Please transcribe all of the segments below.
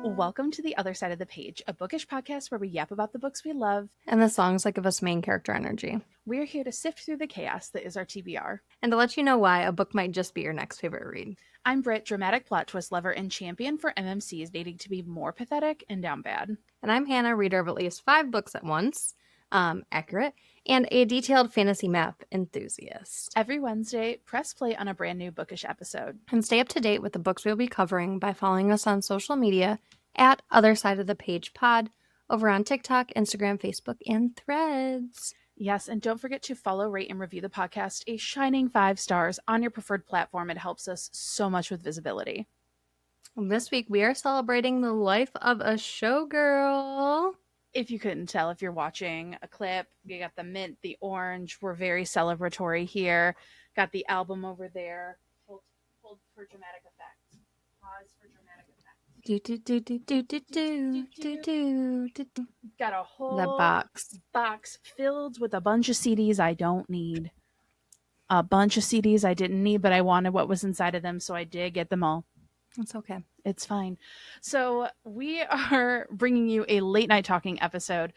Welcome to The Other Side of the Page, a bookish podcast where we yap about the books we love and the songs that give us main character energy. We're here to sift through the chaos that is our TBR. And to let you know why a book might just be your next favorite read. I'm Britt, dramatic plot twist lover and champion for MMCs needing to be more pathetic and down bad. And I'm Hannah, reader of at least 5 books at once, accurate, and a detailed fantasy map enthusiast. Every Wednesday, press play on a brand new bookish episode. And stay up to date with the books we'll be covering by following us on social media at Other Side of the Page Pod over on TikTok, Instagram, Facebook, and Threads. Yes, and don't forget to follow, rate, and review the podcast a shining 5 stars on your preferred platform. It helps us so much with visibility. This week, we are celebrating the life of a showgirl. If you couldn't tell, if you're watching a clip, you got the mint, the orange. We're very celebratory here. Got the album over there. Hold for dramatic effect. Pause for dramatic effect. Got a whole box filled with a bunch of CDs I don't need. A bunch of CDs I didn't need, but I wanted what was inside of them, so I did get them all. It's okay. It's fine. So we are bringing you a late night talking episode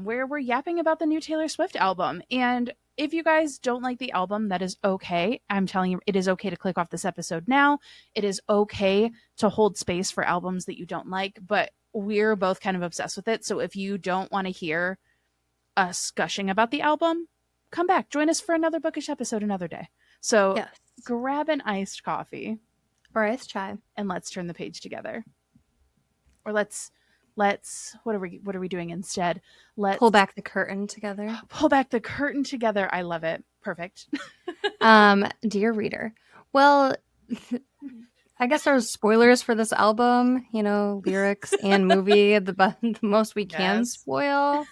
where we're yapping about the new Taylor Swift album. And if you guys don't like the album, that is okay. I'm telling you, it is okay to click off this episode now. It is okay to hold space for albums that you don't like, but we're both kind of obsessed with it. So if you don't want to hear us gushing about the album, come back. Join us for another bookish episode another day. So yes. Grab an iced coffee. Or iced chai. And let's turn the page together. Or let's what are we doing instead? Let's pull back the curtain together. Pull back the curtain together. I love it. Perfect. Dear reader. Well, I guess there's spoilers for this album, lyrics and movie, the most we can spoil.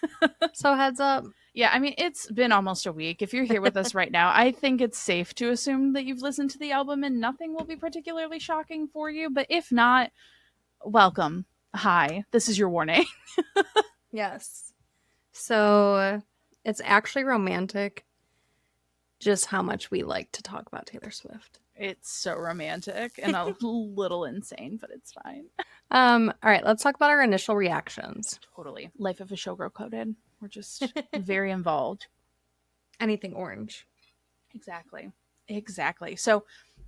So heads up. Yeah, I mean, it's been almost a week. If you're here with us right now, I think it's safe to assume that you've listened to the album and nothing will be particularly shocking for you. But if not, welcome. Hi, this is your warning. Yes. So it's actually romantic just how much we like to talk about Taylor Swift. It's so romantic and a little insane, but it's fine. All right, let's talk about our initial reactions. Totally. Life of a Showgirl coded. We're just very involved. Anything orange. Exactly. So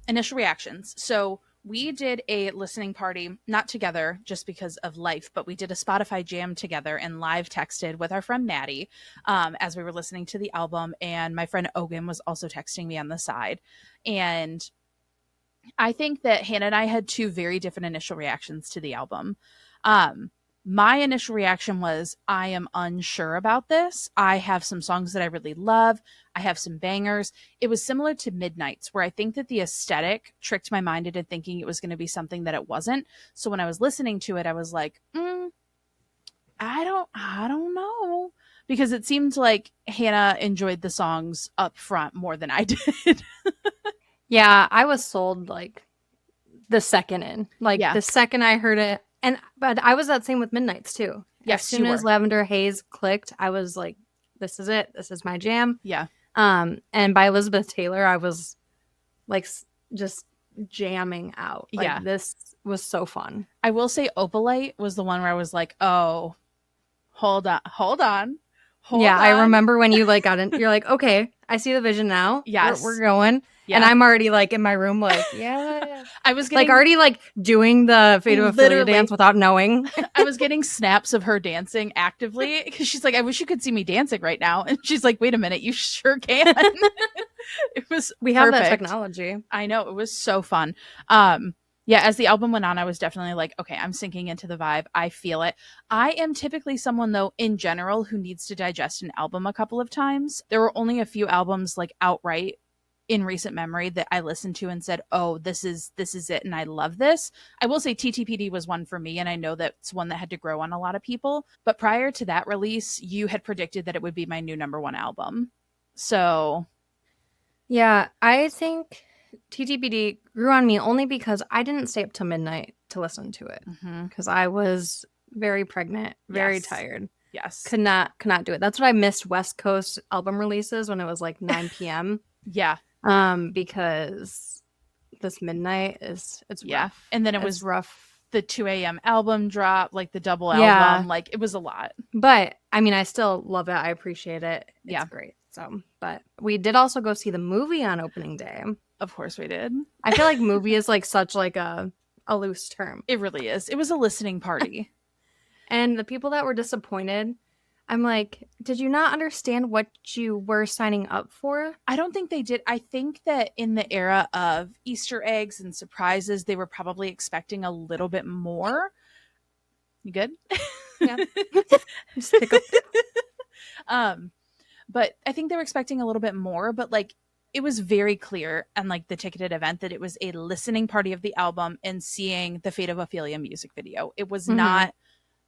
initial reactions. So we did a listening party, not together just because of life, but we did a Spotify jam together and live texted with our friend Maddie as we were listening to the album. And my friend Ogan was also texting me on the side. And I think that Hannah and I had 2 very different initial reactions to the album. My initial reaction was, I am unsure about this. I have some songs that I really love. I have some bangers. It was similar to Midnight's, where I think that the aesthetic tricked my mind into thinking it was going to be something that it wasn't. So when I was listening to it, I was like, I don't know. Because it seemed like Hannah enjoyed the songs up front more than I did. Yeah, I was sold the second in. The second I heard it. But I was that same with Midnight's too. Yes, as soon as Lavender Haze clicked, I was like, this is it. This is my jam. Yeah. And by Elizabeth Taylor, I was just jamming out. This was so fun. I will say Opalite was the one where I was like, oh, hold on. I remember when you got in, you're like, okay, I see the vision now. Yes. We're going. Yeah. And I'm already in my room, yeah. I was getting already doing the Fate of Ophelia dance without knowing. I was getting snaps of her dancing actively because she's like, I wish you could see me dancing right now. And she's like, wait a minute, you sure can. We have that technology. I know, it was so fun. As the album went on, I was definitely like, okay, I'm sinking into the vibe. I feel it. I am typically someone, though, in general, who needs to digest an album a couple of times. There were only a few albums outright in recent memory that I listened to and said, oh, this is it, and I love this. I will say TTPD was one for me, and I know that's one that had to grow on a lot of people. But prior to that release, you had predicted that it would be my new #1 album. So yeah, I think TTPD grew on me only because I didn't stay up till midnight to listen to it because I was very pregnant, very tired. Yes. Could not do it. That's what I missed West Coast album releases when it was 9 p.m. Yeah. Because this midnight it's rough. And then it was rough the 2 a.m. album drop, like the double Yeah. album. Like it was a lot. But I mean, I still love it. I appreciate it. It's Yeah, great. So, but we did also go see the movie on opening day. of course we did. I feel like movie is like such like a loose term. It really is. It was a listening party. And the people that were disappointed, I'm like, did you not understand what you were signing up for? I don't think they did. I think that in the era of Easter eggs and surprises, they were probably expecting a little bit more. You good? Yeah. um, but I think they were expecting a little bit more, but like it was very clear on like the ticketed event that it was a listening party of the album and seeing the Fate of Ophelia music video. It was not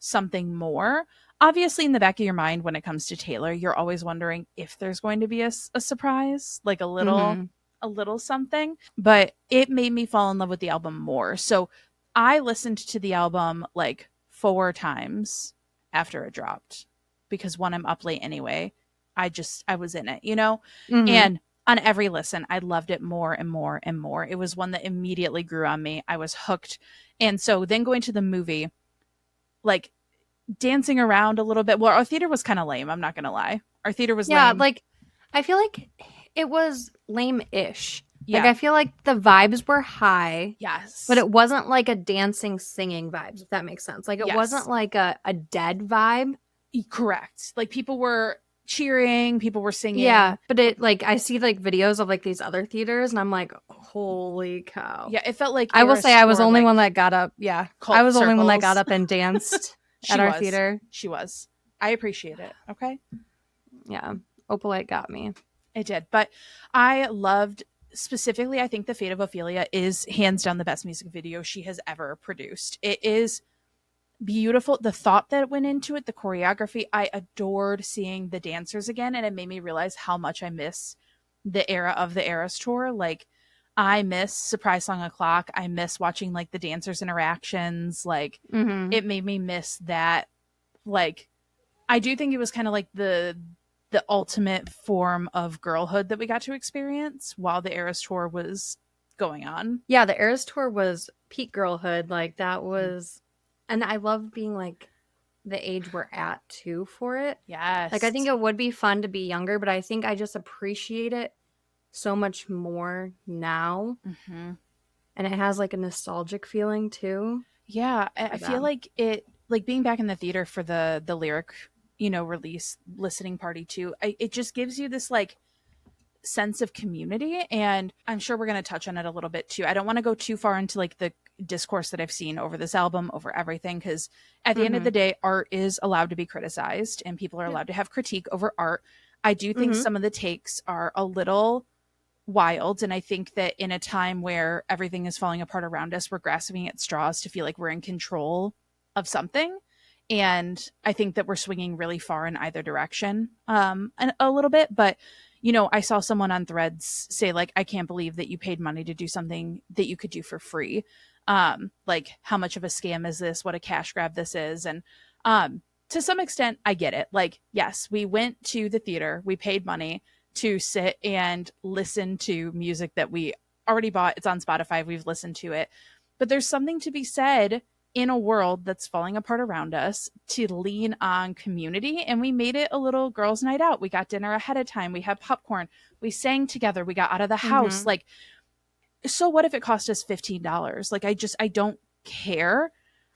something more. Obviously, in the back of your mind, when it comes to Taylor, you're always wondering if there's going to be a surprise, like a little something. But it made me fall in love with the album more. So I listened to the album like 4 times after it dropped because when I'm up late anyway, I was in it, you know? And on every listen, I loved it more and more and more. It was one that immediately grew on me. I was hooked. And so then going to the movie, like dancing around a little bit. Well, our theater was kind of lame. I'm not going to lie. Our theater was lame. Like I feel like it was lame-ish. Yeah. Like I feel like the vibes were high. Yes. But it wasn't like a dancing, singing vibes, if that makes sense. Like it wasn't like a dead vibe. Correct. Like people were cheering, people were singing. Yeah, but it like I see like videos of like these other theaters and I'm like, holy cow. Yeah, it felt like I will say I was the only one that got up. Yeah. I was the only one that got up and danced at our theater. She was. I appreciate it. Okay. Yeah. Opalite got me. It did. But I loved specifically, I think the Fate of Ophelia is hands down the best music video she has ever produced. It is beautiful. The thought that went into it, the choreography, I adored seeing the dancers again, and it made me realize how much I miss the era of the Eras tour. Like I miss Surprise Song O'Clock. I miss watching like the dancers interactions. Like it made me miss that. Like I do think it was kind of like the ultimate form of girlhood that we got to experience while the Eras tour was going on. Yeah, the Eras tour was peak girlhood. Like that was, and I love being like the age we're at too for it. Yes. Like I think it would be fun to be younger, but I think I just appreciate it so much more now. And it has like a nostalgic feeling too. Yeah, I feel like it, like being back in the theater for the lyric, you know, release listening party too. It just gives you this like sense of community, and I'm sure we're going to touch on it a little bit too. I don't want to go too far into like the discourse that I've seen over this album, over everything, because at the end of the day, art is allowed to be criticized and people are allowed to have critique over art. I do think some of the takes are a little wild, and I think that in a time where everything is falling apart around us, we're grasping at straws to feel like we're in control of something. And I think that we're swinging really far in either direction, and a little bit. But you know, I saw someone on Threads say like, I can't believe that you paid money to do something that you could do for free. Like how much of a scam is this? What a cash grab this is. And to some extent, I get it. Like, yes, we went to the theater, we paid money to sit and listen to music that we already bought. It's on Spotify. We've listened to it. But there's something to be said in a world that's falling apart around us to lean on community. And we made it a little girls' night out. We got dinner ahead of time. We had popcorn. We sang together. We got out of the house. Like, so what if it cost us $15? Like, I don't care.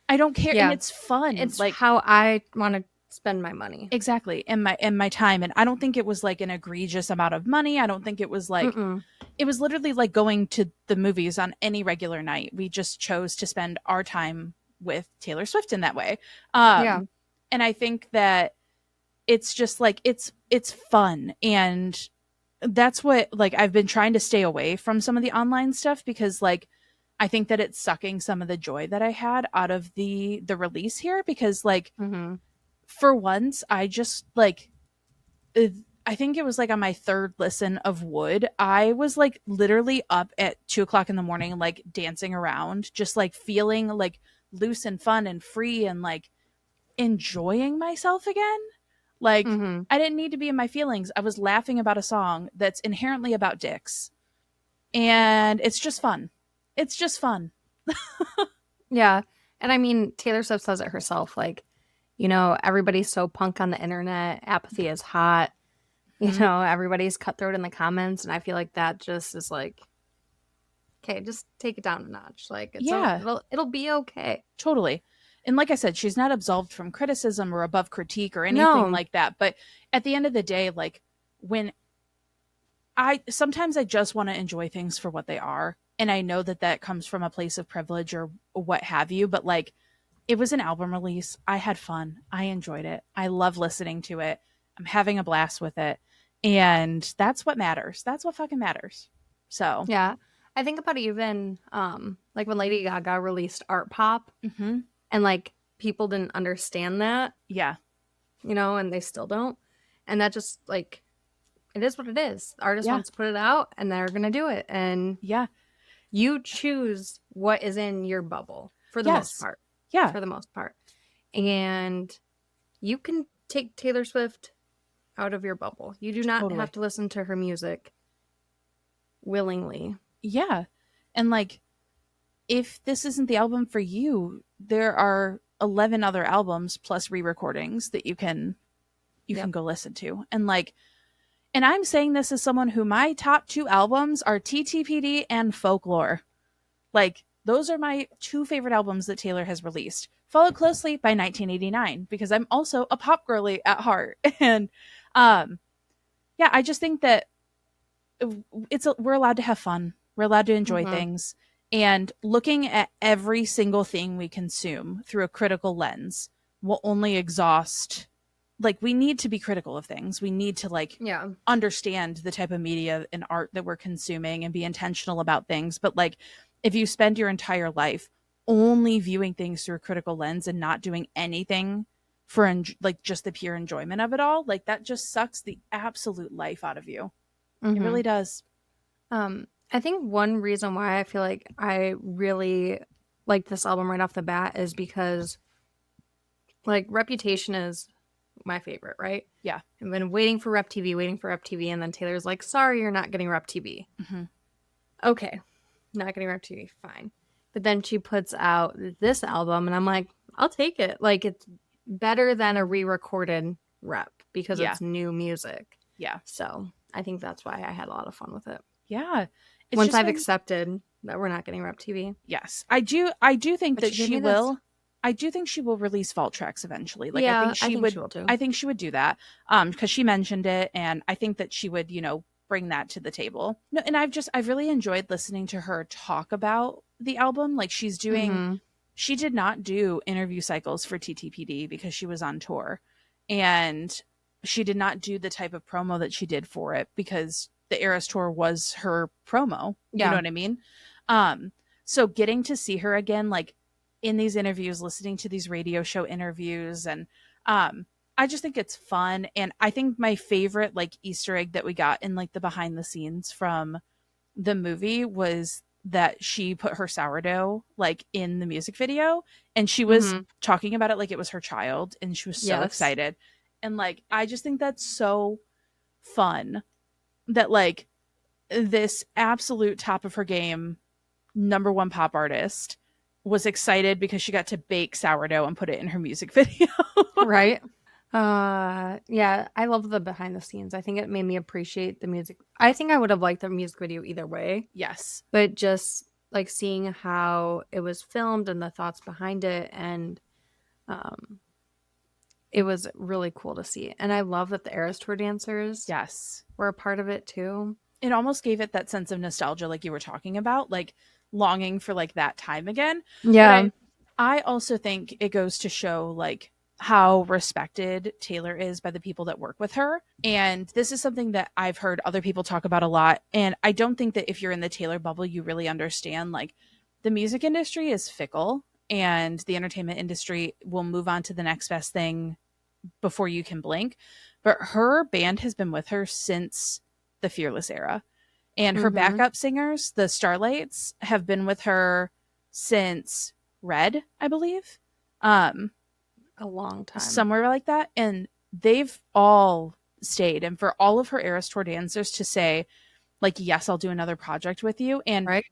I don't care. Yeah. And it's fun. It's like how I want to spend my money. Exactly. And my time. And I don't think it was like an egregious amount of money. I don't think it was like, it was literally like going to the movies on any regular night. We just chose to spend our time with Taylor Swift in that way. And I think that it's just like, it's fun. And that's what, like, I've been trying to stay away from some of the online stuff because like, I think that it's sucking some of the joy that I had out of the release here because like, for once, I just like, I think it was like on my third listen of Wood, I was like literally up at 2:00 in the morning, like dancing around, just like feeling like loose and fun and free and like enjoying myself again. Like I didn't need to be in my feelings. I was laughing about a song that's inherently about dicks. And it's just fun. It's just fun. Yeah. And I mean, Taylor Swift says it herself, like, you know, everybody's so punk on the internet, apathy is hot, you Hmm. know, everybody's cutthroat in the comments, and I feel like that just is like, okay, just take it down a notch. Like Yeah, it'll be okay. totally. And like I said, she's not absolved from criticism or above critique or anything No. like that. But at the end of the day, like when I sometimes I just want to enjoy things for what they are. And I know that that comes from a place of privilege or what have you. But like, it was an album release. I had fun. I enjoyed it. I love listening to it. I'm having a blast with it. And that's what matters. That's what fucking matters. So, Yeah. I think about even like when Lady Gaga released Art Pop mm-hmm. and like people didn't understand that, Yeah. you know, and they still don't. And that just like it is what it is. The artist Yeah. wants to put it out and they're gonna do it. And Yeah. you choose what is in your bubble for the most Yes. part. Yeah. For the most part. And you can take Taylor Swift out of your bubble. You do not have Totally. to listen to her music willingly. Yeah. And like, if this isn't the album for you, there are 11 other albums plus re-recordings that you can Yep. go listen to. And like, and I'm saying this as someone who my top two albums are TTPD and Folklore. Like, those are my two favorite albums that Taylor has released, followed closely by 1989, because I'm also a pop girly at heart. And um, yeah, I just think that we're allowed to have fun. We're allowed to enjoy Mm-hmm. things. And looking at every single thing we consume through a critical lens will only exhaust, like, we need to be critical of things. We need to like Yeah. understand the type of media and art that we're consuming and be intentional about things. But like, if you spend your entire life only viewing things through a critical lens and not doing anything for like just the pure enjoyment of it all, like that just sucks the absolute life out of you. It Mm-hmm. really does. I think one reason why I feel like I really like this album right off the bat is because like Reputation is my favorite, right? Yeah. I've been waiting for Rep TV, and then Taylor's like, sorry, you're not getting Rep TV. Hmm. Okay, not getting Rep TV, fine. But then she puts out this album, and I'm like, I'll take it. Like, it's better than a re recorded Rep because Yeah. it's new music. Yeah. So I think that's why I had a lot of fun with it. Yeah. It's Once just I've been, accepted that we're not getting Rep TV. yes. I do think But that she gave she me this. will. I do think she will release vault tracks eventually. Like Yeah, I think she will too. I think she would do that. Because she mentioned it, and I think that she would, bring that to the table. No, and I've really enjoyed listening to her talk about the album. Like Mm-hmm. she did not do interview cycles for TTPD because she was on tour. And she did not do the type of promo that she did for it because the Eras tour was her promo. You know Yeah. what I mean? Um, so getting to see her again, like in these interviews, listening to these radio show interviews, and I just think it's fun. And I think my favorite like Easter egg that we got in like the behind the scenes from the movie was that she put her sourdough like in the music video, and she was Mm-hmm. talking about it like it was her child, and she was so Yes. excited. And like I just think that's so fun that like this absolute top of her game number one pop artist was excited because she got to bake sourdough and put it in her music video. Right. Yeah, I love the behind the scenes. I think it made me appreciate the music. I think I would have liked the music video either way, Yes. but just like seeing how it was filmed and the thoughts behind it, and um it was really cool to see. And I love that the Eras Tour dancers Yes. were a part of it too. It almost gave it that sense of nostalgia like you were talking about, like longing for like that time again. But Yeah. I also think it goes to show like how respected Taylor is by the people that work with her. And this is something that I've heard other people talk about a lot. And I don't think that if you're in the Taylor bubble, you really understand like the music industry is fickle and the entertainment industry will move on to the next best thing before you can blink. But her band has been with her since the Fearless era. And her Mm-hmm. backup singers, the Starlights, have been with her since Red, I believe. Um, A long time. Somewhere like that. And they've all stayed. And for all of her Eras Tour dancers to say, like, yes, I'll do another project with you. And Right?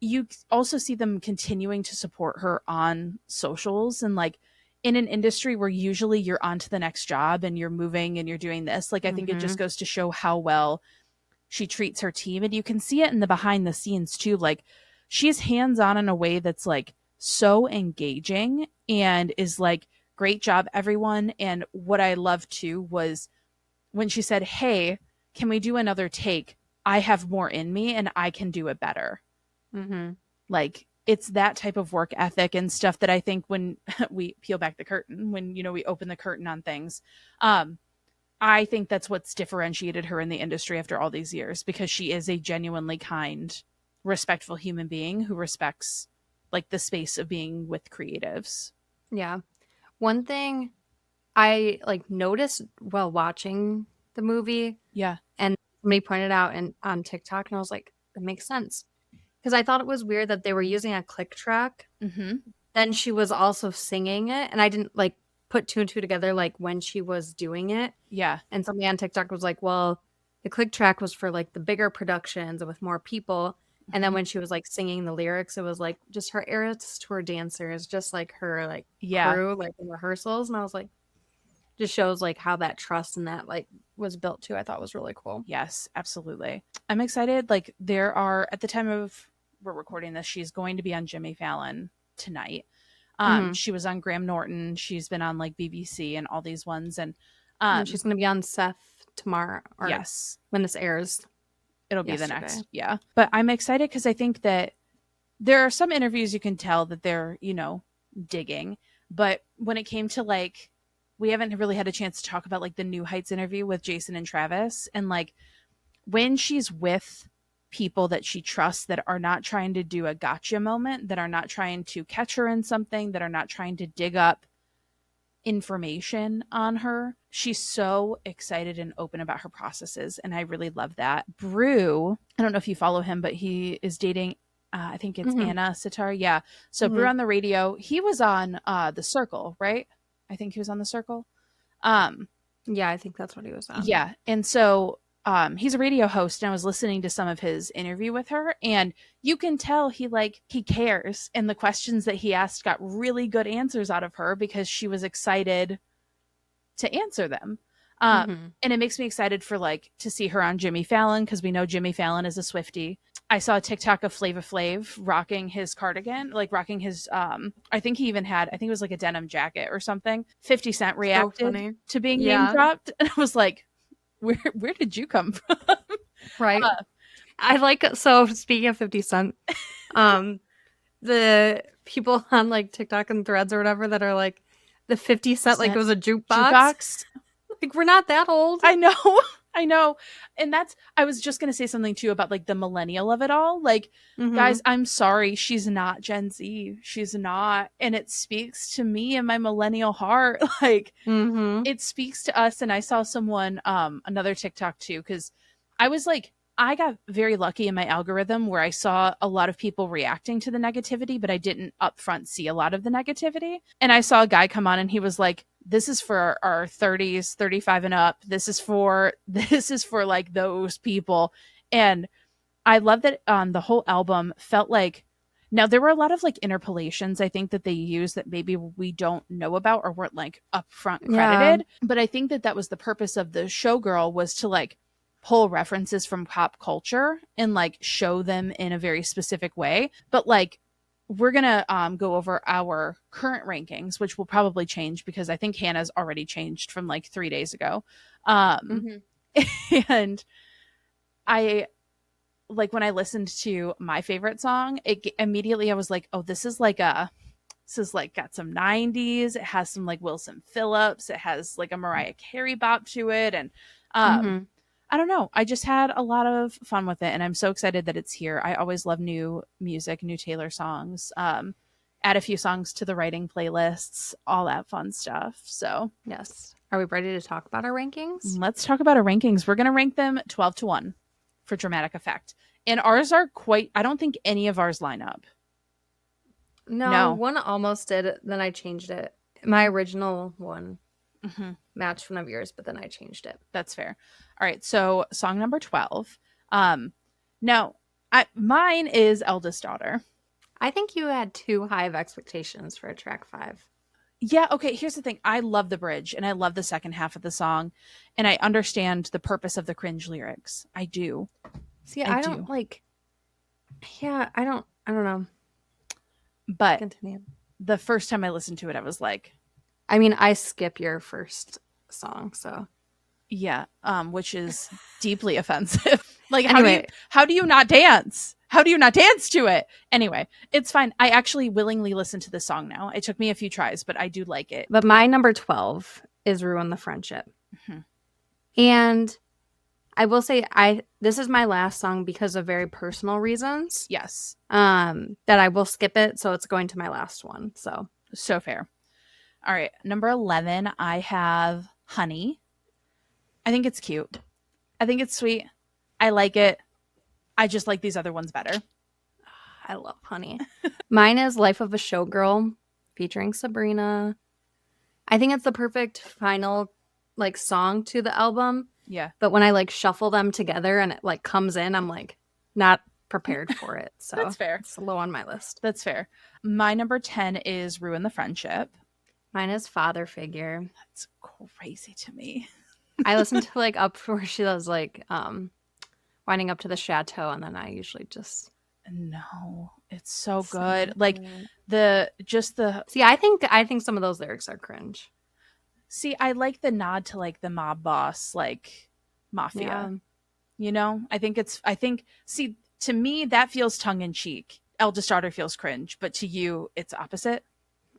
you also see them continuing to support her on socials, and like in an industry where usually you're on to the next job and you're moving and you're doing this. Like, I think it just goes to show how well she treats her team. And you can see it in the behind the scenes too. Like, she's hands on in a way that's like so engaging and is like, great job, everyone. And what I loved too was when she said, hey, can we do another take? I have more in me and I can do it better. Mm-hmm. Like, it's that type of work ethic and stuff that I think when we peel back the curtain, when, you know, we open the curtain on things, I think that's what's differentiated her in the industry after all these years, because she is a genuinely kind, respectful human being who respects like the space of being with creatives. Yeah. One thing I like noticed while watching the movie, Yeah. and somebody pointed out on TikTok, and I was like, that makes sense. Because I thought it was weird that they were using a click track. Mm-hmm. Then she was also singing it, and I didn't like put two and two together like when she was doing it. Yeah. And somebody on TikTok was like, well, the click track was for like the bigger productions with more people. And then when she was like singing the lyrics, it was like just her Eras Tour dancers, just like her like Yeah. crew, like in rehearsals. And I was like, just shows like how that trust and that like was built too. I thought was really cool. Yes, absolutely. I'm excited. Like, there are, at the time of we're recording this, she's going to be on Jimmy Fallon tonight. She was on Graham Norton. She's been on like BBC and all these ones. And she's going to be on Seth tomorrow. Or yes, when this airs. It'll be the next. Yeah. But I'm excited because I think that there are some interviews you can tell that they're, you know, digging. But when it came to like, we haven't really had a chance to talk about like the New Heights interview with Jason and Travis. And like, when she's with people that she trusts, that are not trying to do a gotcha moment, that are not trying to catch her in something, that are not trying to dig up information on her, she's so excited and open about her processes, and I really love that. Brew, I don't know if you follow him, but he is dating I think it's Anna Sitar. Yeah. So Brew on the radio, he was on The Circle, right? I think he was on The Circle. Yeah, I think that's what he was on. Yeah. And so he's a radio host, and I was listening to some of his interview with her, and you can tell he cares, and the questions that he asked got really good answers out of her because she was excited to answer them. And it makes me excited for like to see her on Jimmy Fallon, because we know Jimmy Fallon is a Swiftie. I saw a TikTok of Flava Flav rocking his cardigan, like rocking his I think he even had, I think it was like a denim jacket or something. 50 Cent reacted to being name dropped, and I was like, where did you come from? Right. I like, so speaking of 50 Cent, the people on like TikTok and Threads or whatever that are like, the 50 Cent like it was a jukebox. Like, we're not that old. I know. I know. And I was just going to say something too about like the millennial of it all. Like, guys, I'm sorry. She's not Gen Z. She's not. And it speaks to me and my millennial heart. Like, it speaks to us. And I saw someone, another TikTok too, because I was like, I got very lucky in my algorithm where I saw a lot of people reacting to the negativity, but I didn't upfront see a lot of the negativity. And I saw a guy come on and he was like, this is for our 30s, 35 and up. This is for like those people. And I love that the whole album felt like, now there were a lot of like interpolations I think that they used that maybe we don't know about or weren't like upfront credited. But I think that was the purpose of the Showgirl, was to like pull references from pop culture and like show them in a very specific way. But like, we're gonna go over our current rankings, which will probably change because I think Hannah's already changed from like 3 days ago. And I like, when I listened to my favorite song, immediately I was like, oh, this is like got some 90s. It has some like Wilson Phillips. It has like a Mariah Carey bop to it. And I don't know. I just had a lot of fun with it, and I'm so excited that it's here. I always love new music, new Taylor songs. Add a few songs to the writing playlists, all that fun stuff. So, yes. Are we ready to talk about our rankings? Let's talk about our rankings. We're going to rank them 12 to 1 for dramatic effect. And ours are I don't think any of ours line up. No. One almost did, then I changed it. My original one matched one of yours, but then I changed it. That's fair. All right, so song number 12. Now, Mine is Eldest Daughter. I think you had too high of expectations for a track 5. Yeah, okay, here's the thing. I love the bridge and I love the second half of the song, and I understand the purpose of the cringe lyrics. I do. See, I I don't do. like. Yeah, I don't know. But Continue. the first time I listened to it, I was like, I mean, I skip your first song, so yeah, which is deeply offensive. Like, anyway, how do you not dance? How do you not dance to it? Anyway, it's fine. I actually willingly listen to this song now. It took me a few tries, but I do like it. but my number 12 is Ruin the Friendship. Mm-hmm. And I will say this is my last song because of very personal reasons. Yes. That I will skip it, so it's going to my last one. So fair. All right, number 11, I have Honey. I think it's cute. I think it's sweet. I like it. I just like these other ones better. I love Honey. Mine is Life of a Showgirl featuring Sabrina. I think it's the perfect final like song to the album. Yeah. But when I like shuffle them together and it like comes in, I'm like not prepared for it. So That's fair. It's low on my list. That's fair. My number 10 is Ruin the Friendship. Mine is Father Figure. That's crazy to me. I listen to like up where she does like winding up to the chateau, and then I usually just no, it's so good. Like See, I think some of those lyrics are cringe. See, I like the nod to like the mob boss, like mafia. Yeah. You know, I think see, to me that feels tongue in cheek. Eldest Daughter feels cringe, but to you it's opposite.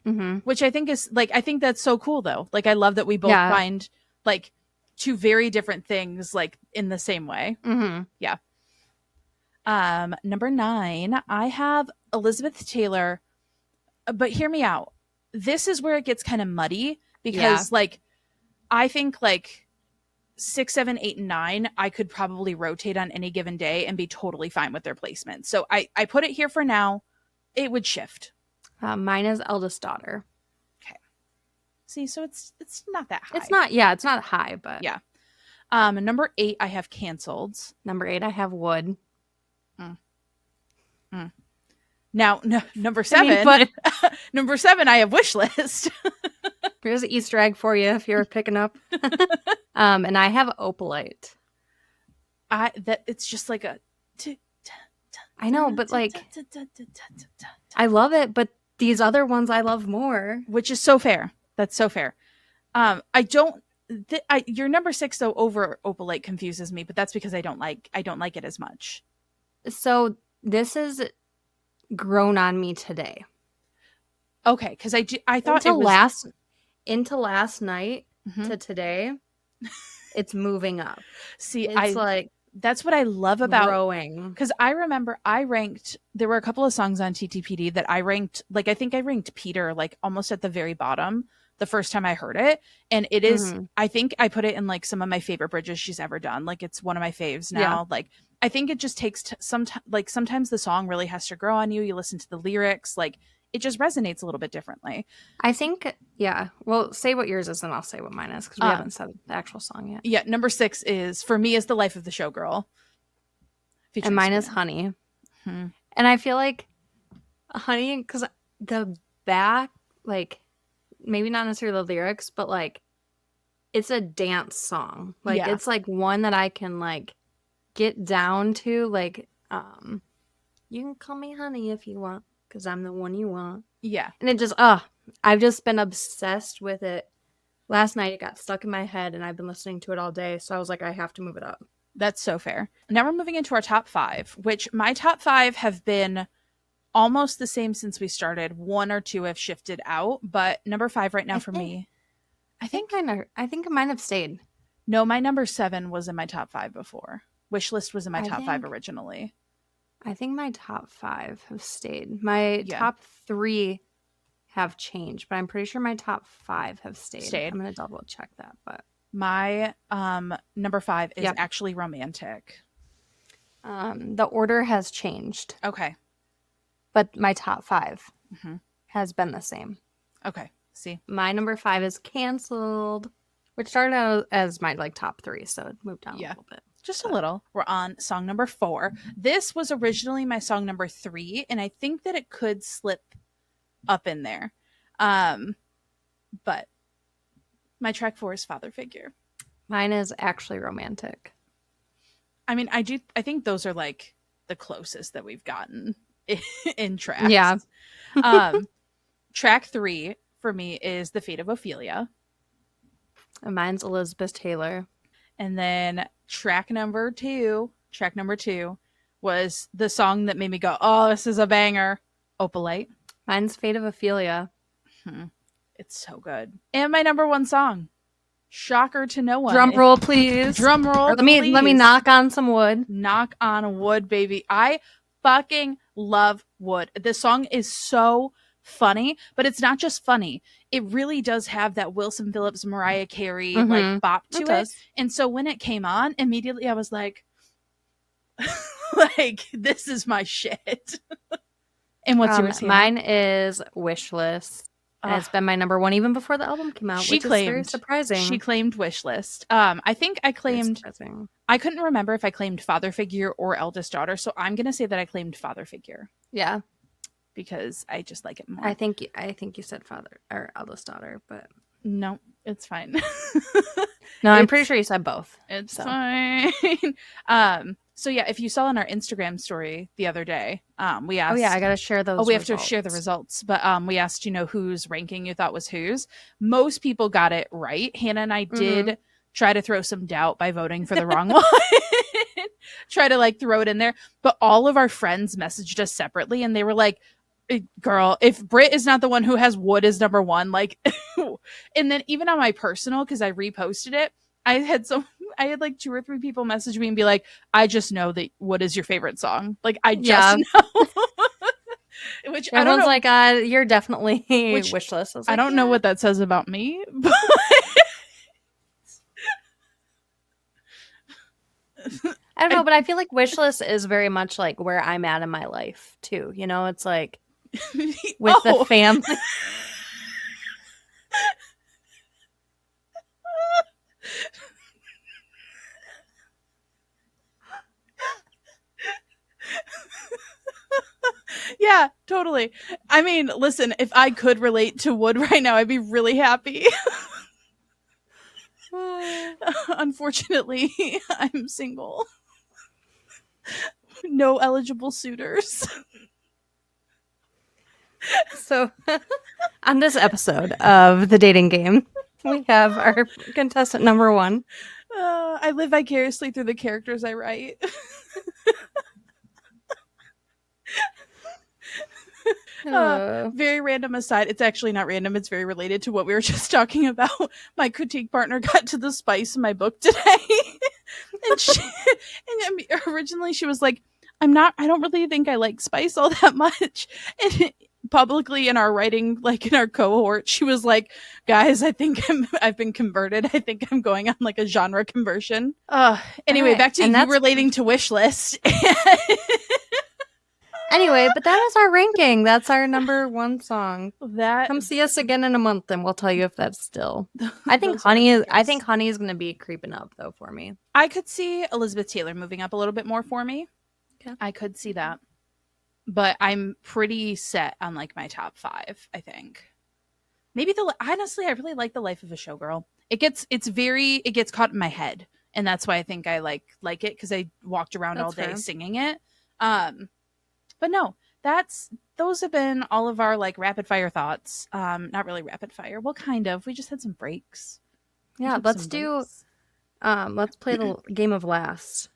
Mm-hmm. Which I think is like, I think that's so cool though. Like, I love that we both find like two very different things like in the same way. Mm-hmm. Yeah. Number 9, I have Elizabeth Taylor, but hear me out. This is where it gets kind of muddy because like I think like 6, 7, 8, and 9 I could probably rotate on any given day and be totally fine with their placement. So I put it here for now. It would shift. Mine is Eldest Daughter. Okay. See, so it's not that high. It's not high, but yeah. Number 8, I have Canceled. Number 8, I have Wood. Now, number 7, number 7, I have Wishlist. Here's an Easter egg for you if you're picking up. And I have Opalite. It's just like a. I know, but like, I love it, but these other ones I love more. Which is so fair. That's so fair. I don't. Your number 6 though over Opalite confuses me, but that's because I don't like it as much. So this is grown on me today. Okay, because I thought into last night to today, it's moving up. See, it's that's what I love about growing. Because I remember there were a couple of songs on TTPD that I ranked, like I think I ranked Peter like almost at the very bottom the first time I heard it. And it is, I think I put it in like some of my favorite bridges she's ever done. Like it's one of my faves now. Yeah. Like I think it just takes sometimes the song really has to grow on you. You listen to the lyrics, like it just resonates a little bit differently. I think, yeah. Well, say what yours is and I'll say what mine is because we haven't said the actual song yet. Yeah, number 6 is, for me, is The Life of the Showgirl. And mine is Honey. And I feel like Honey, because the back, like, maybe not necessarily the lyrics, but like, it's a dance song. Like, it's like one that I can like get down to. Like, you can call me Honey if you want. Because I'm the one you want. Yeah. And it just, I've just been obsessed with it. Last night it got stuck in my head and I've been listening to it all day. So I was like, I have to move it up. That's so fair. Now we're moving into our top 5, which my top 5 have been almost the same since we started. 1 or 2 have shifted out, but number 5 right now me. I think mine have stayed. No, my number 7 was in my top 5 before. Wishlist was in my top 5 originally. I think my top 5 have stayed. My top 3 have changed, but I'm pretty sure my top 5 have stayed. I'm going to double check that. But my number 5 is actually Romantic. The order has changed. Okay. But my top 5 has been the same. Okay. See? My number 5 is Canceled, which started out as my like top 3, so it moved down a little bit. Just a little. We're on song number 4. This was originally my song number 3, and I think that it could slip up in there. But my track 4 is Father Figure. Mine is Actually Romantic. I mean, I think those are like the closest that we've gotten in tracks. Yeah. Track 3 for me is The Fate of Ophelia. And mine's Elizabeth Taylor. And then track number two was the song that made me go, oh, this is a banger. Opalite. Mine's Fate of Ophelia. It's so good. And my number 1 song. Shocker to no one. Drum roll, please. Drum roll, let me knock on some wood. Knock on wood, baby. I fucking love wood. This song is so funny, but it's not just funny. It really does have that Wilson Phillips, Mariah Carey like bop to it. And so when it came on, immediately I was like, like, this is my shit. And what's yours? Mine is Wish List. And it's been my number 1 even before the album came out, which is very surprising. She claimed Wish List. I think I claimed, I couldn't remember if I claimed Father Figure or Eldest Daughter, so I'm going to say that I claimed Father Figure. Yeah. Because I just like it more. I think you said Father or Eldest Daughter, but no, it's fine. No, I'm pretty sure you said both. It's fine. So yeah, if you saw on our Instagram story the other day, we asked. Oh yeah, I gotta share those. Oh, we have to share the results, but we asked, whose ranking you thought was whose. Most people got it right. Hannah and I did try to throw some doubt by voting for the wrong one. Try to like throw it in there, but all of our friends messaged us separately, and they were like, girl, if Brit is not the one who has wood as number 1, like, and then even on my personal, because I reposted it, I had like 2 or 3 people message me and be like, I just know that wood is your favorite song. Like, I just know. Which everyone's, I don't know, like, you're definitely Wish List. I don't know what that says about me, but I don't know, but I feel like Wish List is very much like where I'm at in my life too. It's like with the family. Yeah, totally. I mean, listen, if I could relate to wood right now, I'd be really happy. Unfortunately, I'm single. No eligible suitors. So, on this episode of The Dating Game, we have our contestant number 1. I live vicariously through the characters I write. Very random aside. It's actually not random. It's very related to what we were just talking about. My critique partner got to the spice in my book today. and originally she was like, I don't really think I like spice all that much. And publicly in our writing, like in our cohort, she was like, guys, I think I've been converted. I think I'm going on like a genre conversion. Anyway, right. Back to you relating to Wish List. Anyway, but that is our ranking. That's our number 1 song. Come see us again in a month, and we'll tell you if that's still. I think Honey is going to be creeping up though for me. I could see Elizabeth Taylor moving up a little bit more for me. Okay. I could see that, but I'm pretty set on like my top 5. I think maybe honestly, I really like The Life of a Showgirl. It gets caught in my head, and that's why I think I like it because I walked around all day singing it. But no, those have been all of our like rapid fire thoughts. Not really rapid fire. Well, kind of. We just had some breaks. Yeah, let's do. Let's play the game of last.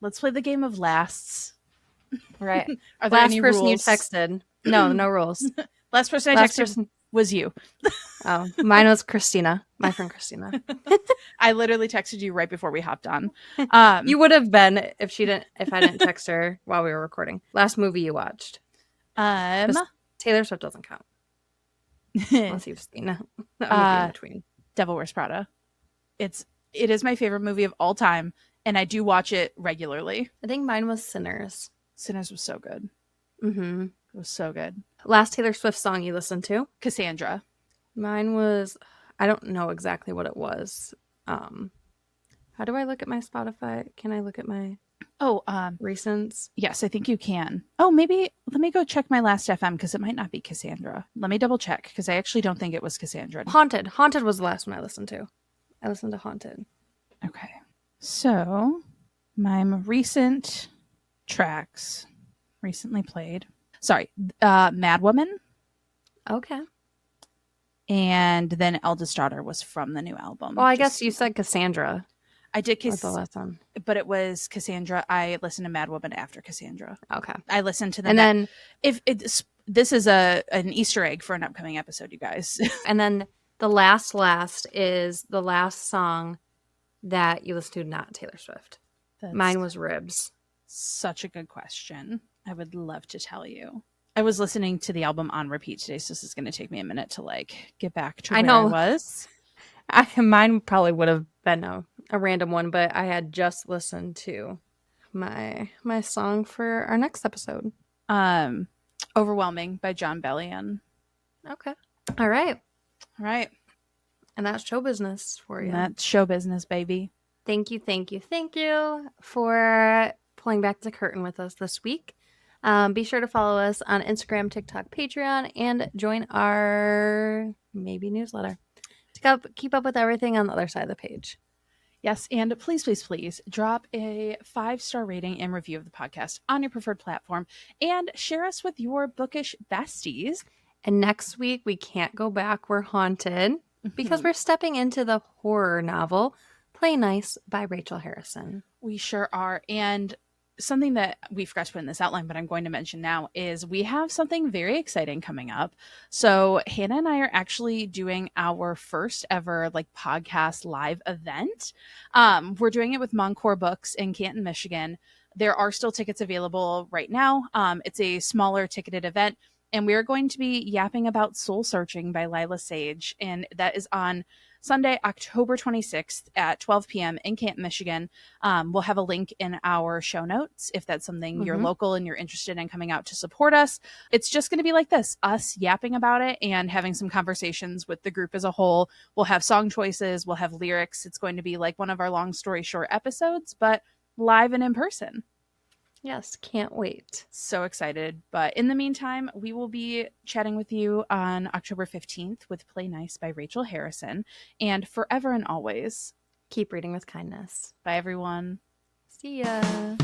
Let's play the game of lasts. Right. Are there any person rules? You texted? No rules. Last person I texted was you. Oh, mine was Christina, my friend Christina. I literally texted you right before we hopped on. You would have been if I didn't text her while we were recording. Last movie you watched? Taylor Swift doesn't count. Unless you've seen that movie in between. Devil Wears Prada. It is my favorite movie of all time, and I do watch it regularly. I think mine was Sinners. Sinners was so good. Mm-hmm. It was so good. Last Taylor Swift song you listened to? Cassandra. Mine was, I don't know exactly what it was. How do I look at my Spotify? Can I look at my recents? Yes, I think you can. Oh, maybe let me go check my last FM because it might not be Cassandra. Let me double check because I actually don't think it was Cassandra. Haunted was the last one I listened to. I listened to Haunted. Okay. So, my recent tracks recently played. Sorry, Mad Woman. Okay. And then Eldest Daughter was from the new album. Well, I guess you said Cassandra. I did the last one. But it was Cassandra. I listened to Mad Woman after Cassandra. Okay. I listened to them. And then if it's this is an Easter egg for an upcoming episode, you guys. And then the last is the last song that you listened to, not Taylor Swift. Mine was Ribs. Such a good question. I would love to tell you. I was listening to the album on repeat today, so this is going to take me a minute to like get back to where I was. Mine probably would have been a random one, but I had just listened to my song for our next episode. Overwhelming by John Bellion. Okay. All right. And that's show business for you. And that's show business, baby. Thank you for pulling back the curtain with us this week. Be sure to follow us on Instagram, TikTok, Patreon, and join our maybe newsletter to keep up with everything on the other side of the page. Yes, and please drop a 5-star rating and review of the podcast on your preferred platform and share us with your bookish besties. And next week, we can't go back. We're haunted because we're stepping into the horror novel Play Nice by Rachel Harrison. We sure are. And something that we forgot to put in this outline, but I'm going to mention now, is we have something very exciting coming up. So Hannah and I are actually doing our first ever like podcast live event. We're doing it with Moncor Books in Canton, Michigan. There are still tickets available right now. It's a smaller ticketed event, and we're going to be yapping about Soul Searching by Lila Sage, and that is on Sunday, October 26th at 12 p.m. in Canton, Michigan. We'll have a link in our show notes if that's something you're local and you're interested in coming out to support us. It's just going to be like this, us yapping about it and having some conversations with the group as a whole. We'll have song choices, we'll have lyrics. It's going to be like one of our long story short episodes, but live and in person. Yes, can't wait. So excited. But in the meantime, we will be chatting with you on October 15th with Play Nice by Rachel Harrison. And forever and always, keep reading with kindness. Bye, everyone. See ya.